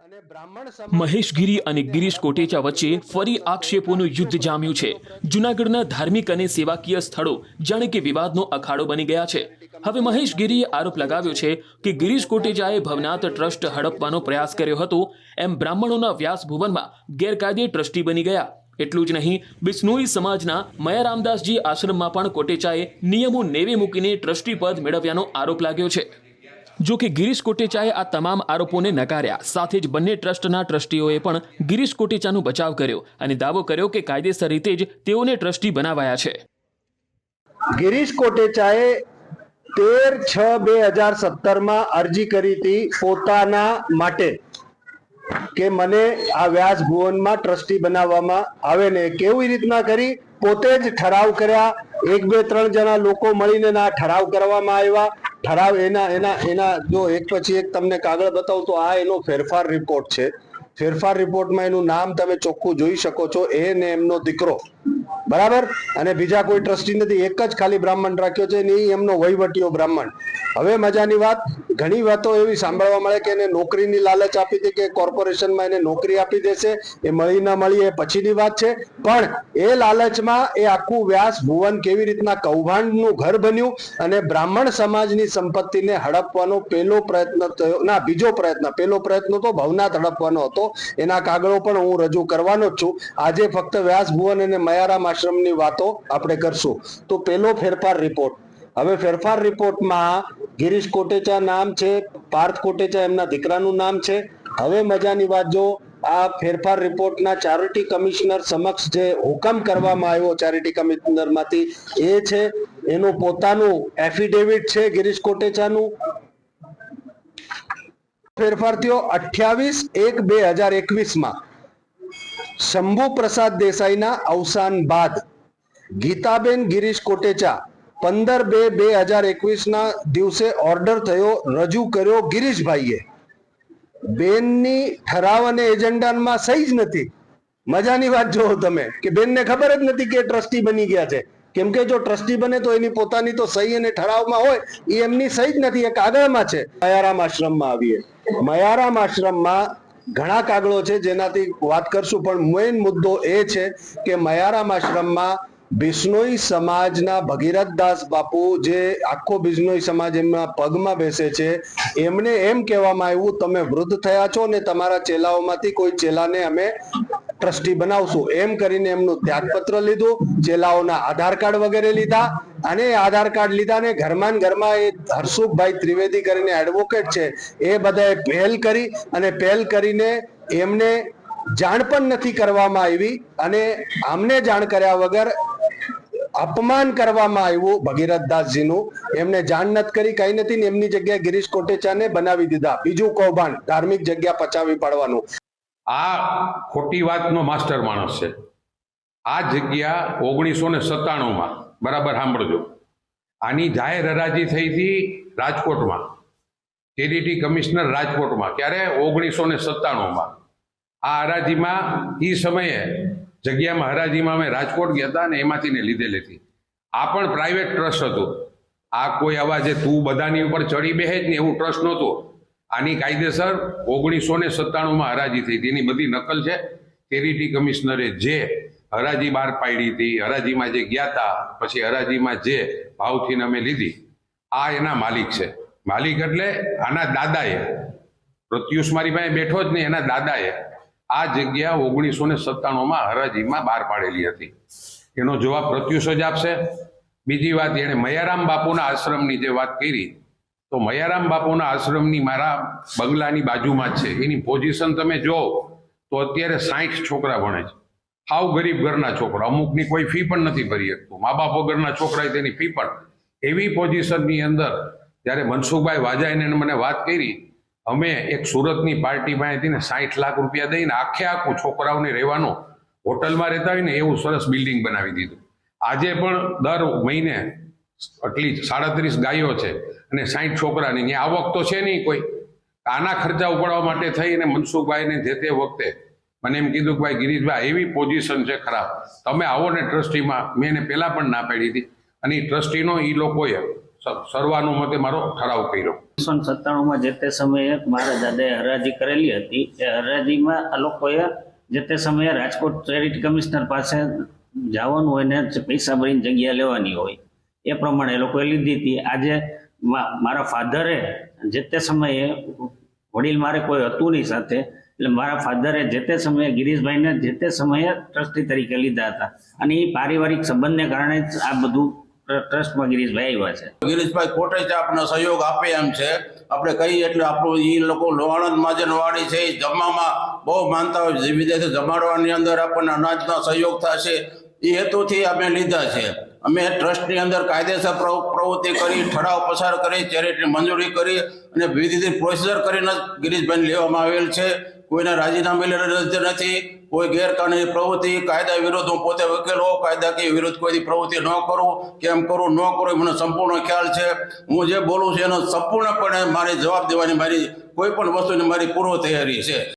મહેશ ગીરી અને ગિરીશ કોટેચા વચ્ચે ફરી આક્ષેપોનું યુદ્ધ જામ્યું છે। જૂનાગઢના ધાર્મિક અને સેવાકીય સ્થળો જાણે કે વિવાદનો અખાડો બની ગયા છે। હવે મહેશ ગીરીએ આરોપ લગાવ્યો છે કે ગિરીશ કોટેચાએ ભવનાથ ટ્રસ્ટ હડપવાનો પ્રયાસ કર્યો હતો, એમ બ્રાહ્મણોના વ્યાસભુવનમાં ગેરકાયદે ટ્રસ્ટી બની ગયા। એટલું જ નહીં, બિશ્નોઈ સમાજના મયા રામદાસજી આશ્રમમાં પણ કોટેચાએ નિયમો નેવે મૂકીને ટ્રસ્ટી પદ મેળવ્યાનો આરોપ લાગ્યો છે। જો કે ગિરીશ કોટેચાએ આ તમામ આરોપોને નકાર્યા। સાથે જ બંને ટ્રસ્ટના ટ્રસ્ટીઓએ પણ ગિરીશ કોટેચાનો બચાવ કર્યો અને દાવો કર્યો કે કાયદેસર રીતે જ તેઓને ટ્રસ્ટી બનાવાયા છે। ગિરીશ કોટેચાએ 13/6/2017 માં અરજી કરી હતી પોતાના માટે કે મને આ વ્યાસ ભુવનમાં ટ્રસ્ટી બનાવવામાં આવે ને કેવી રીતના કરી, પોતે જ ઠરાવ કર્યા। 1 2 3 જણા લોકો મળીને ના ઠરાવ કરવામાં આવ્યા। ઠરાવ એના જો એક પછી એક તમને કાગળ બતાવું તો આ એનો ફેરફાર રિપોર્ટ છે। ફેરફાર રિપોર્ટમાં એનું નામ તમે ચોખ્ખું જોઈ શકો છો, એ ને એમનો દીકરો, બરાબર, અને બીજા કોઈ ટ્રસ્ટી નથી, એક જ ખાલી બ્રાહ્મણ રાખ્યો છે ને એ એમનો વહીવટીયો બ્રાહ્મણ। હવે મજાની વાત, ઘણી વાતો એવી સાંભળવા મળે કે એને નોકરીની લાલચ આપી હતી કે કોર્પોરેશનમાં એને નોકરી આપી દેશે, એ મળી ન મળી એ પછીની વાત છે, પણ એ લાલચમાં એ આખું વ્યાસ ભુવન કેવી રીતના કૌભાંડનું ઘર બન્યું અને બ્રાહ્મણ સમાજની સંપત્તિને હડપવાનો પહેલો પ્રયત્ન થયો, ના બીજો પ્રયત્ન, પહેલો પ્રયત્ન તો ભવનાથ હડપવાનો હતો, એના કાગળો પણ હું રજૂ કરવાનો જ છું। આજે ફક્ત વ્યાસ ભુવન અને મયારામ આશ્રમની વાતો આપણે કરશું। તો પહેલો ફેરફાર રિપોર્ટ, હવે ફેરફાર રિપોર્ટમાં ગિરીશ કોટેચા નામ છે, પાર્થ કોટેચા એમના દીકરાનું નામ છે। હવે મજાની વાત, જો આ ફેરફાર રિપોર્ટના ચેરિટી કમિશનર સમક્ષ જે હુકમ કરવામાં આવ્યો ચેરિટી કમિશનરમાંથી, એ છે એનું પોતાનું એફિડેવિટ છે ગિરીશ કોટેચાનું। ફેરફાર થયો 28/1/2021 માં શંભુ પ્રસાદ દેસાઈના અવસાન બાદ ગીતાબેન ગિરીશ કોટેચા 15/2/2021 ના દિવસે ઓર્ડર થયો, રજૂ કર્યો ગિરીશભાઈએ। બેનની ઠરાવ અને એજન્ડામાં સહી જ નથી। મજાની વાત જોવો તમે કે બેનને ખબર જ નથી કે ટ્રસ્ટી બની ગયા છે, કેમ કે જો ટ્રસ્ટી બને તો એની પોતાની તો સહી અને ઠરાવમાં હોય, એ એમની સહી જ નથી, એ કાગળમાં છે। મયારામ આશ્રમમાં આવીએ, મયારામ આશ્રમમાં ઘણા કાગળો છે જેનાથી વાત કરશું, પણ મેઇન મુદ્દો એ છે કે મયારામ આશ્રમમાં બિશ્નોઈ સમાજના ભગીરથદાસ બાપુ, જે આખો બિશ્નોઈ સમાજ એમના પગમાં બેસે છે, એમને એમ કહેવામાં આવ્યું તમે વૃદ્ધ થયા છો ને તમારા ચેલાઓમાંથી કોઈ ચેલાને અમે ટ્રસ્ટી બનાવશું, એમ કરીને એમનું ત્યાગપત્ર લીધું, ચેલાઓના આધાર કાર્ડ વગેરે લીધા, અને આધાર કાર્ડ લીધા ને ઘરમાં એ હરસુખભાઈ ત્રિવેદી કરીને એડવોકેટ છે, એ બધાએ પહેલ કરી અને પહેલ કરીને એમને જાણ પણ નથી કરવામાં આવી અને અમને જાણ કર્યા વગર અપમાન કરવામાં આવ્યું ભગીરથદાસજીનું। એમને જાણ નથી કરી, કઈ નથી ને એમની જગ્યાએ ગિરીશ કોટેચાને બનાવી દીધા। બીજું કૌભાંડ, ધાર્મિક જગ્યા પચાવી પાડવાનું। આ ખોટી વાતનો માસ્ટર માણસ છે। આ જગ્યા 1997માં, બરાબર સાંભળજો, આની જાહેર હરાજી થઈ હતી રાજકોટમાં, ચેરિટી કમિશનર રાજકોટમાં, ક્યારે 1997માં। આ હરાજીમાં એ સમયે જગ્યામાં હરાજીમાં અમે રાજકોટ ગયા હતા અને એમાંથી ને લીધેલી હતી। આ પણ પ્રાઇવેટ ટ્રસ્ટ હતું, આ કોઈ આવા જે તું બધાની ઉપર ચડી બેસે જ ને એવું ટ્રસ્ટ નહોતું। આની કાયદેસર 1997માં હરાજી થઈ હતી, એની બધી નકલ છે। ચેરિટી કમિશનરે જે હરાજી બહાર પાડી હતી, હરાજીમાં જે ગયા હતા, પછી હરાજીમાં જે ભાવથી અમે લીધી, આ એના માલિક છે। માલિક એટલે આના દાદાએ, પ્રત્યુષ મારી પાસે બેઠો જ નહીં, એના દાદાએ આ જગ્યા 1997માં હરાજીમાં બહાર પાડેલી હતી। એનો જવાબ પ્રત્યુષ જ આપશે। બીજી વાત, એણે મયારામ બાપુના આશ્રમની જે વાત કરી, તો મયારામ બાપુના આશ્રમની મારા બંગલાની બાજુમાં જ છે। એની પોઝિશન તમે જો તો અત્યારે 60 છોકરા ભણે છે, હાવ ગરીબ ઘરના છોકરા, અમુકની કોઈ ફી પણ નથી ભરી શકતું, મા બાપ વગરના છોકરા તેની ફી પણ, એવી પોઝિશનની અંદર જ્યારે મનસુખભાઈ વાજાઈને મને વાત કરી, અમે એક સુરતની પાર્ટી પાસેથી ને 60 લાખ રૂપિયા દઈને આખું છોકરાઓને રહેવાનું, હોટલમાં રહેતા હોય ને એવું સરસ બિલ્ડિંગ બનાવી દીધું। આજે પણ દર મહિને આટલી 37 ગાયો છે અને 60 છોકરાની ત્યાં આવક તો છે નહીં કોઈ। આના ખર્ચા ઉપાડવા માટે થઈને મનસુખભાઈને જે તે વખતે મને એમ કીધું કે ભાઈ ગિરીશભાઈ એવી પોઝિશન છે ખરાબ, તમે આવો ને ટ્રસ્ટીમાં। મેં એને પહેલાં પણ ના પાડી હતી અને એ ટ્રસ્ટીનો એ લોકોએ સર્વાનુમતે મારો ઠરાવ કર્યો. 1997માં જે તે સમયે મારા દાદાએ હરાજી કરેલી હતી. એ હરાજીમાં આ લોકોએ જે તે સમયે રાજકોટ ચેરિટી કમિશનર પાસે જવાનું હોય ને પૈસા ભરીને જગ્યા લેવાની હોય એ પ્રમાણે એ લોકોએ લીધી હતી. આજે મારા ફાધરે જે તે સમયે વડીલ મારે કોઈ હતું નહીં સાથે, એટલે મારા ફાધરે જે તે સમયે ગિરીશભાઈને જે તે સમયે ટ્રસ્ટી તરીકે લીધા હતા અને એ પારિવારિક સંબંધને કારણે જ આ બધું ટ્રસ્ટમાં ગિરીશભાઈ આવ્યા છે. ગિરીશભાઈ કોટેજ આપણને સહયોગ આપે એમ છે. આપણે કહીએ એટલે આપણું એ લોકો આણંદ મહાજનવાડી છે એ જમવામાં બહુ માનતા હોય. વિદેશી જમાડવાની અંદર આપણને અનાજનો સહયોગ થશે એ હેતુથી અમે લીધા છે. અમે ટ્રસ્ટની અંદર કાયદેસર પ્રવૃત્તિ કરી, ઠરાવ પસાર કરી, ચેરિટી મંજૂરી કરી અને વિવિધ પ્રોસિજર કરીને ગિરીશભાઈને લેવામાં આવેલ છે. કોઈને રાજીનામે નથી, કોઈ ગેરકાનૂની પ્રવૃત્તિ, કાયદા વિરુદ્ધ હું પોતે વકીલ હોઉં, કાયદાકીય વિરુદ્ધ કોઈ પ્રવૃત્તિ ન કરું, કેમ કરું ન કરું મને સંપૂર્ણ ખ્યાલ છે. હું જે બોલું છું એનો સંપૂર્ણપણે મારી જવાબ દેવાની મારી કોઈ પણ વસ્તુની મારી પૂર્વ તૈયારી છે.